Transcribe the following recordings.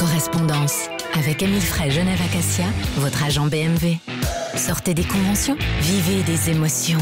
Correspondance avec Émile Frey, Genève Acacia, votre agent BMW. Sortez des conventions, vivez des émotions.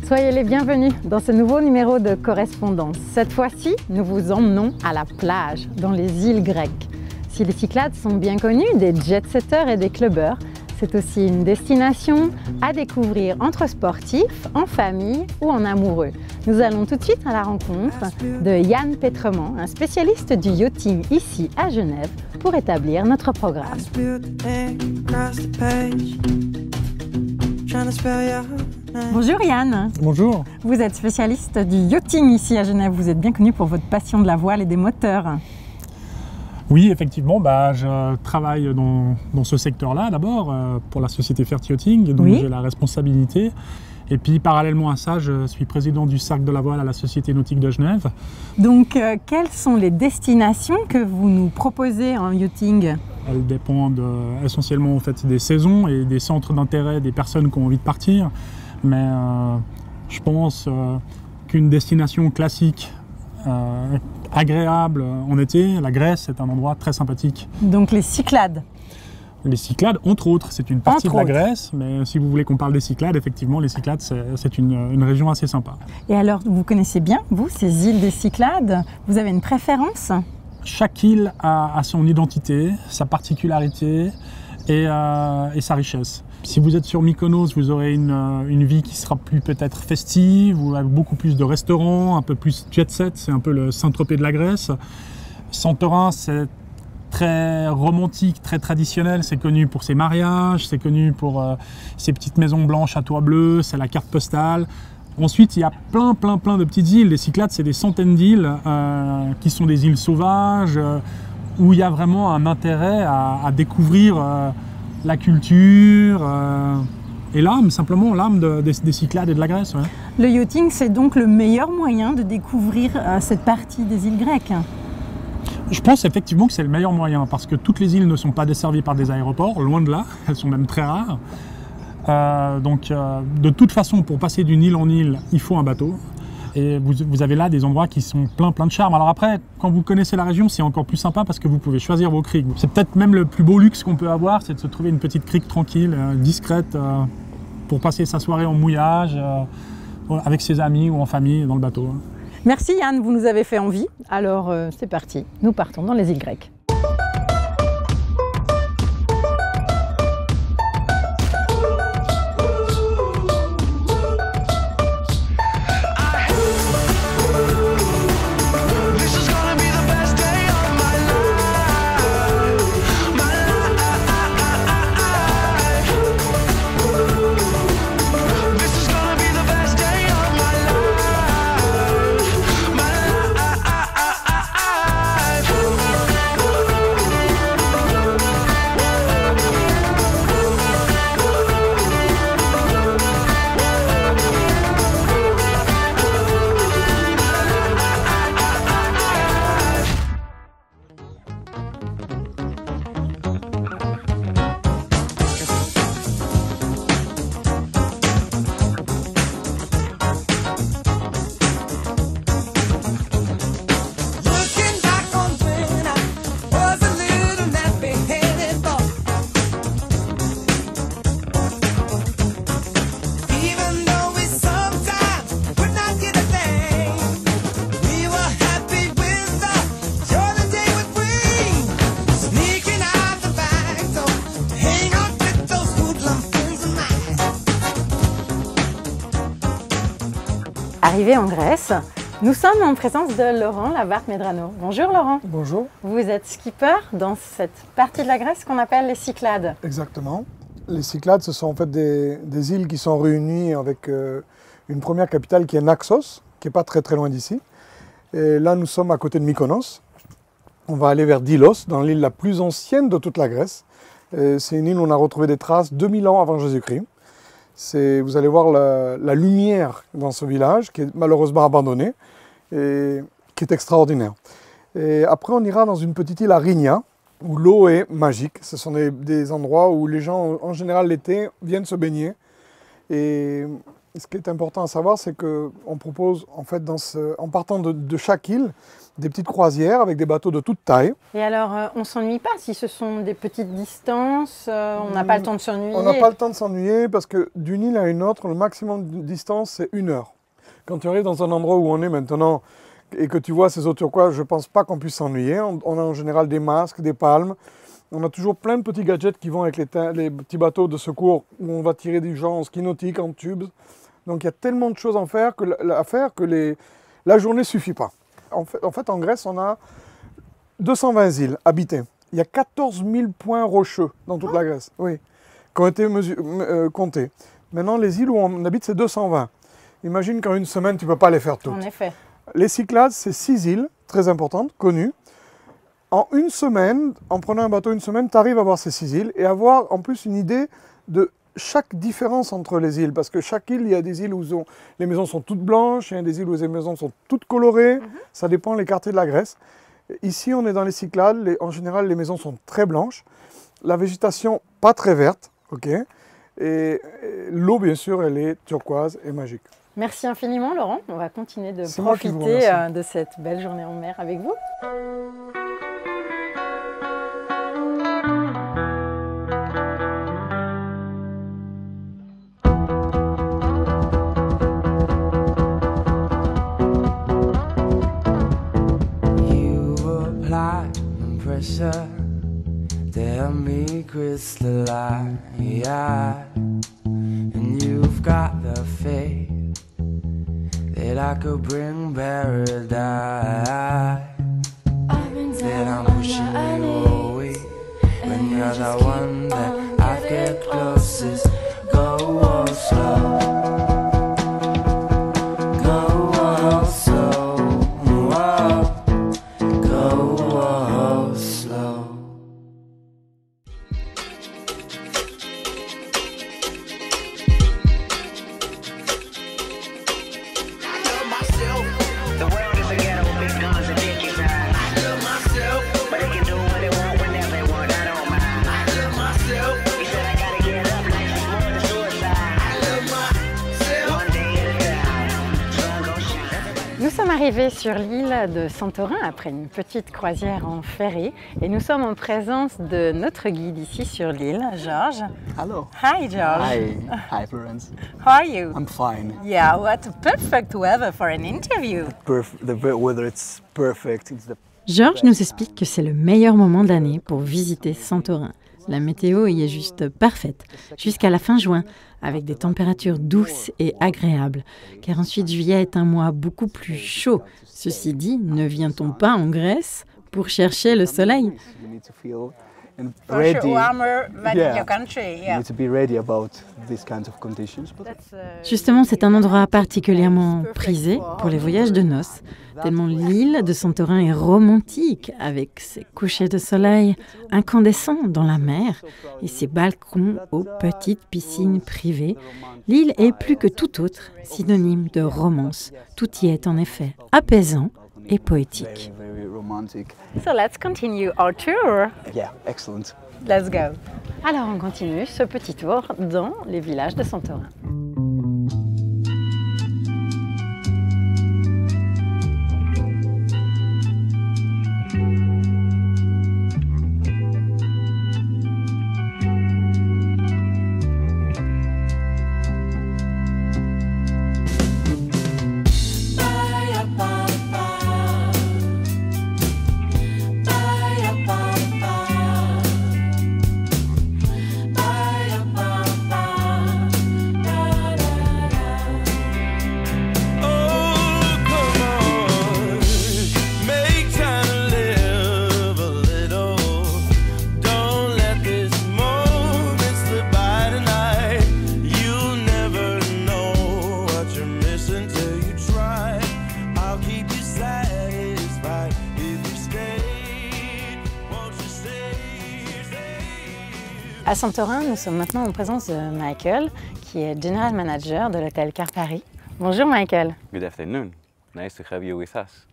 Soyez les bienvenus dans ce nouveau numéro de Correspondance. Cette fois-ci, nous vous emmenons à la plage, dans les îles grecques. Si les Cyclades sont bien connus des jet-setters et des clubbers, c'est aussi une destination à découvrir entre sportifs, en famille ou en amoureux. Nous allons tout de suite à la rencontre de Yann Pétrement, un spécialiste du yachting ici à Genève, pour établir notre programme. Bonjour Yann. Bonjour. Vous êtes spécialiste du yachting ici à Genève. Vous êtes bien connu pour votre passion de la voile et des moteurs. Oui, effectivement, je travaille dans ce secteur-là d'abord pour la société Fert Yachting, donc j'ai la responsabilité. Et puis parallèlement à ça, je suis président du cercle de la voile à la Société nautique de Genève. Donc quelles sont les destinations que vous nous proposez en yachting? Elles dépendent essentiellement en fait, des saisons et des centres d'intérêt des personnes qui ont envie de partir. Mais je pense qu'une destination classique, agréable en été, la Grèce est un endroit très sympathique. Donc les Cyclades? Les Cyclades, entre autres, c'est une partie de la Grèce, mais si vous voulez qu'on parle des Cyclades, effectivement, les Cyclades, c'est une région assez sympa. Et alors, vous connaissez bien, vous, ces îles des Cyclades? Vous avez une préférence? Chaque île a son identité, sa particularité et sa richesse. Si vous êtes sur Mykonos, vous aurez une vie qui sera plus peut-être festive, ou avec beaucoup plus de restaurants, un peu plus jet-set, c'est un peu le Saint-Tropez de la Grèce. Santorin, c'est très romantique, très traditionnel, c'est connu pour ses mariages, c'est connu pour ses petites maisons blanches à toit bleu, c'est la carte postale. Ensuite, il y a plein de petites îles. Les Cyclades, c'est des centaines d'îles qui sont des îles sauvages, où il y a vraiment un intérêt à découvrir la culture et l'âme, simplement l'âme des Cyclades et de la Grèce. Ouais. Le yachting, c'est donc le meilleur moyen de découvrir cette partie des îles grecques? Je pense effectivement que c'est le meilleur moyen, parce que toutes les îles ne sont pas desservies par des aéroports, loin de là, elles sont même très rares. De toute façon, pour passer d'une île en île, il faut un bateau. Et vous avez là des endroits qui sont plein de charme. Alors après, quand vous connaissez la région, c'est encore plus sympa parce que vous pouvez choisir vos criques. C'est peut-être même le plus beau luxe qu'on peut avoir, c'est de se trouver une petite crique tranquille, discrète, pour passer sa soirée en mouillage, avec ses amis ou en famille dans le bateau. Merci Yann, vous nous avez fait envie. Alors c'est parti, nous partons dans les îles grecques. Arrivé en Grèce, Nous sommes en présence de Laurent Labarthe-Medrano. Bonjour Laurent. Bonjour. Vous êtes skipper dans cette partie de la Grèce qu'on appelle les Cyclades. Exactement. Les Cyclades, ce sont en fait des îles qui sont réunies avec une première capitale qui est Naxos, qui n'est pas très loin d'ici. Et là, nous sommes à côté de Mykonos. On va aller vers Delos, dans l'île la plus ancienne de toute la Grèce. C'est une île où on a retrouvé des traces 2000 ans avant Jésus-Christ. Vous allez voir la lumière dans ce village, qui est malheureusement abandonné, et qui est extraordinaire. Et après, on ira dans une petite île à Rhigna, où l'eau est magique. Ce sont des endroits où les gens, en général l'été, viennent se baigner. Et ce qui est important à savoir, c'est qu'on propose, en fait, en partant de chaque île, des petites croisières avec des bateaux de toute taille. Et alors, on ne s'ennuie pas si ce sont des petites distances, on n'a pas le temps de s'ennuyer? On n'a pas le temps de s'ennuyer parce que d'une île à une autre, le maximum de distance, c'est 1 heure. Quand tu arrives dans un endroit où on est maintenant et que tu vois ces eaux turquoises, je ne pense pas qu'on puisse s'ennuyer. On a en général des masques, des palmes. On a toujours plein de petits gadgets qui vont avec les petits bateaux de secours où on va tirer des gens en ski nautique, en tubes. Donc il y a tellement de choses à faire que la journée ne suffit pas. En fait, en Grèce, on a 220 îles habitées. Il y a 14 000 points rocheux dans toute la Grèce, oui, qui ont été comptés. Maintenant, les îles où on habite, c'est 220. Imagine qu'en une semaine, tu ne peux pas les faire toutes. En effet. Les Cyclades, c'est 6 îles très importantes, connues. En une semaine, en prenant un bateau une semaine, tu arrives à voir ces 6 îles et avoir en plus une idée de chaque différence entre les îles, parce que chaque île, il y a des îles où les maisons sont toutes blanches, il y a des îles où les maisons sont toutes colorées, ça dépend des quartiers de la Grèce. Ici, on est dans les Cyclades, en général, les maisons sont très blanches, la végétation pas très verte, ok, et l'eau, bien sûr, elle est turquoise et magique. Merci infiniment Laurent, on va continuer de C'est moi qui vous profiter remercie. de cette belle journée en mer avec vous. Pressure, tell me crystalline, and you've got the faith that I could bring paradise. That I'm pushing you away, when you're the one that I get closest. Go slow, go slow, go slow. The world is a ghetto, big guns and dick inside. I love myself, but they can do what they want whenever they want. I don't mind. I love myself. He said I gotta get up, life is more than suicide. I love myself. One day at a time, sun gon' shine. Nous sommes arrivés sur l'île de Santorin après une petite croisière en ferry et nous sommes en présence de notre guide ici sur l'île, Georges. Hello. Hi George. Hi Florence. How are you? I'm fine. Yeah, what a perfect weather for an interview. The weather it's perfect. It's the Georges nous explique que c'est le meilleur moment de l'année pour visiter Santorin. La météo y est juste parfaite, jusqu'à la fin juin, avec des températures douces et agréables, car ensuite juillet est un mois beaucoup plus chaud. Ceci dit, ne vient-on pas en Grèce pour chercher le soleil? you need to feel ready. warmer than Yeah. in your country. You need to be ready about these kinds of conditions. But Justement, c'est un endroit particulièrement prisé pour les voyages de noces, tellement l'île de Santorin est romantique, avec ses couchers de soleil incandescents dans la mer et ses balcons aux petites piscines privées. L'île est plus que tout autre synonyme de romance. Tout y est en effet apaisant et poétique. very romantic. So let's continue our tour. Yeah, excellent. Let's go. Alors on continue ce petit tour dans les villages de Santorin. À Santorin, nous sommes maintenant en présence de Michael, qui est General Manager de l'hôtel Car Paris. Bonjour Michael. Good afternoon. Nice to have you with us.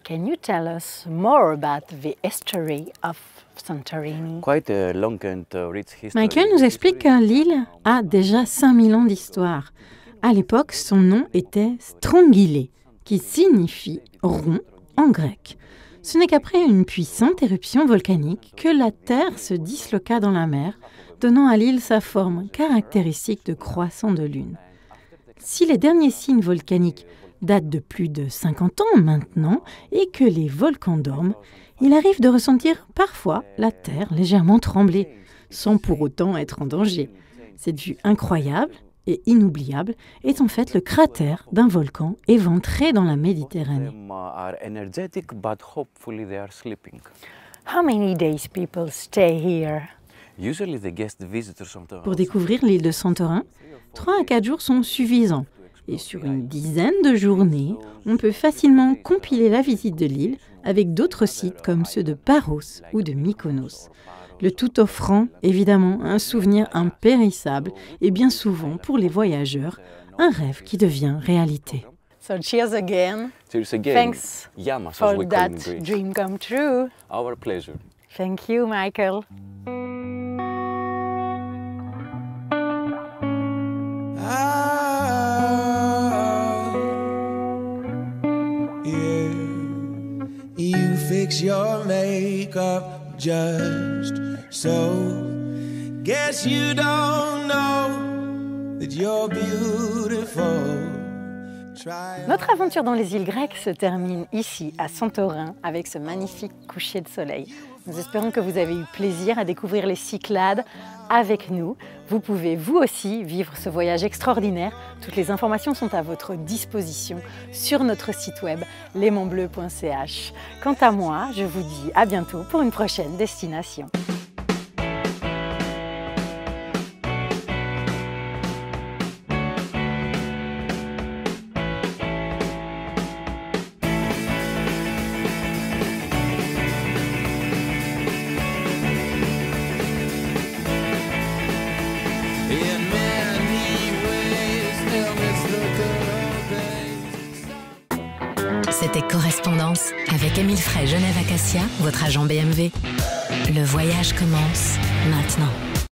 Can you tell us more about the history of Santorini? Quite a long and rich history. Michael nous explique que l'île a déjà 5000 ans d'histoire. À l'époque, son nom était Strongylé, qui signifie rond en grec. Ce n'est qu'après une puissante éruption volcanique que la terre se disloqua dans la mer, donnant à l'île sa forme caractéristique de croissant de lune. Si les derniers signes volcaniques datent de plus de 50 ans maintenant et que les volcans dorment, il arrive de ressentir parfois la terre légèrement trembler, sans pour autant être en danger. Cette vue incroyable et inoubliable est en fait le cratère d'un volcan éventré dans la Méditerranée. Them are energetic, but hopefully they are sleeping. How many days people stay here? Usually the guest visitors on Pour découvrir l'île de Santorin, 3 à 4 jours sont suffisants. Et sur une dizaine de journées, on peut facilement compiler la visite de l'île avec d'autres sites comme ceux de Paros ou de Mykonos. Le tout offrant évidemment un souvenir impérissable et bien souvent pour les voyageurs, un rêve qui devient réalité. So cheers again. Cheers again. Thanks Yamas, as for we call that in Greece. dream come true. Our pleasure. Thank you, Michael. Yeah, you fix your makeup just so. Guess you don't know that you're beautiful. Try. Notre aventure dans les îles grecques se termine ici, à Santorin, avec ce magnifique coucher de soleil. Nous espérons que vous avez eu plaisir à découvrir les Cyclades avec nous. Vous pouvez vous aussi vivre ce voyage extraordinaire. Toutes les informations sont à votre disposition sur notre site web lesmontsbleus.ch. Quant à moi, je vous dis à bientôt pour une prochaine destination. In many ways, they'll miss the good old days. C'était Correspondance avec Émile Frey, Genève Acacia, votre agent BMW. Le voyage commence maintenant.